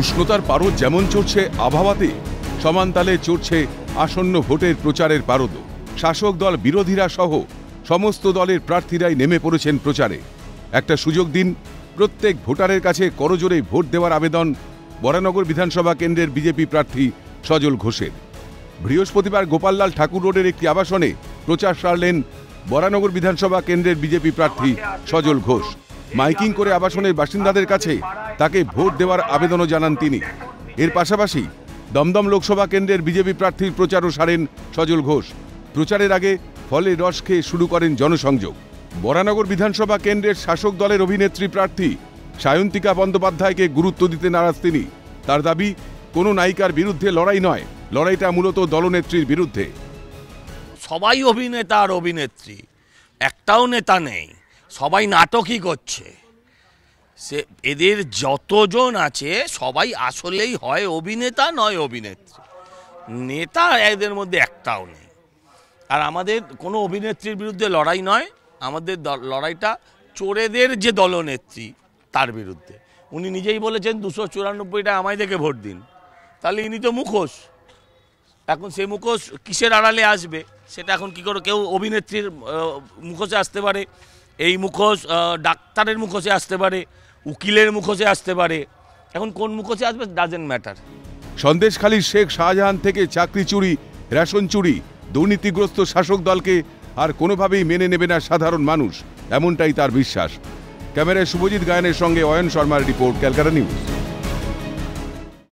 উষ্ণতার পারদ যেমন চড়ছে আবহাওয়াতে, সমান তালে চড়ছে আসন্ন ভোটের প্রচারের পারদ। শাসক দল বিরোধীরা সহ সমস্ত দলের প্রার্থীরাই নেমে পড়েছেন প্রচারে। একটা সুযোগ দিন, প্রত্যেক ভোটারের কাছে করজোড়ে ভোট দেওয়ার আবেদন বরানগর বিধানসভা কেন্দ্রের বিজেপি প্রার্থী সজল ঘোষের। বৃহস্পতিবার গোপাললাল ঠাকুর রোডের একটি আবাসনে প্রচার সারলেন বরানগর বিধানসভা কেন্দ্রের বিজেপি প্রার্থী সজল ঘোষ। মাইকিং করে আবাসনের বাসিন্দাদের কাছে তাকে ভোট দেওয়ার আবেদনও জানান তিনি। এর পাশাপাশি দমদম লোকসভা কেন্দ্রের বিজেপি প্রার্থীর প্রচারও সারেন সজল ঘোষ। প্রচারের আগে ফলের রস খেয়ে শুরু করেন জনসংযোগ। বরানগর বিধানসভা কেন্দ্রের শাসক দলের অভিনেত্রী প্রার্থী সায়ন্তিকা বন্দ্যোপাধ্যায়কে গুরুত্ব দিতে নারাজ তিনি। তার দাবি, কোনো নায়িকার বিরুদ্ধে লড়াই নয়, লড়াইটা মূলত দলনেত্রীর বিরুদ্ধে। সবাই অভিনেতা আর অভিনেত্রী, একটাও নেতা নেই, সবাই নাটকই করছে। সে এদের যতজন আছে সবাই আসলেই হয় অভিনেতা নয় অভিনেত্রী, নেতা এদের মধ্যে একটাও নেই। আর আমাদের কোনো অভিনেত্রীর বিরুদ্ধে লড়াই নয়, আমাদের লড়াইটা চোরেদের যে দলনেত্রী তার বিরুদ্ধে। উনি নিজেই বলেছেন 294টা আমায় দেখে ভোট দিন, তাহলে ইনি তো মুখোশ। এখন সেই মুখোশ কিসের আড়ালে আসবে সেটা এখন কি করে, কেউ অভিনেত্রীর মুখোশে আসতে পারে, এই মুখোশ ডাক্তারের মুখোশে আসতে পারে, উকিলের মুখোশে আসতে পারে, এখন কোন মুখোশে আসবে ডাজেন্ট ম্যাটার। সন্দেশখালীর শেখ শাহজাহান থেকে চাকরি চুরি, রেশন চুরি, দুর্নীতিগ্রস্ত শাসক দলকে আর কোনোভাবেই মেনে নেবে না সাধারণ মানুষ, এমনটাই তার বিশ্বাস। ক্যামেরায় শুভজিৎ গায়নের সঙ্গে অয়ন শর্মার রিপোর্ট, ক্যালকাটা নিউজ।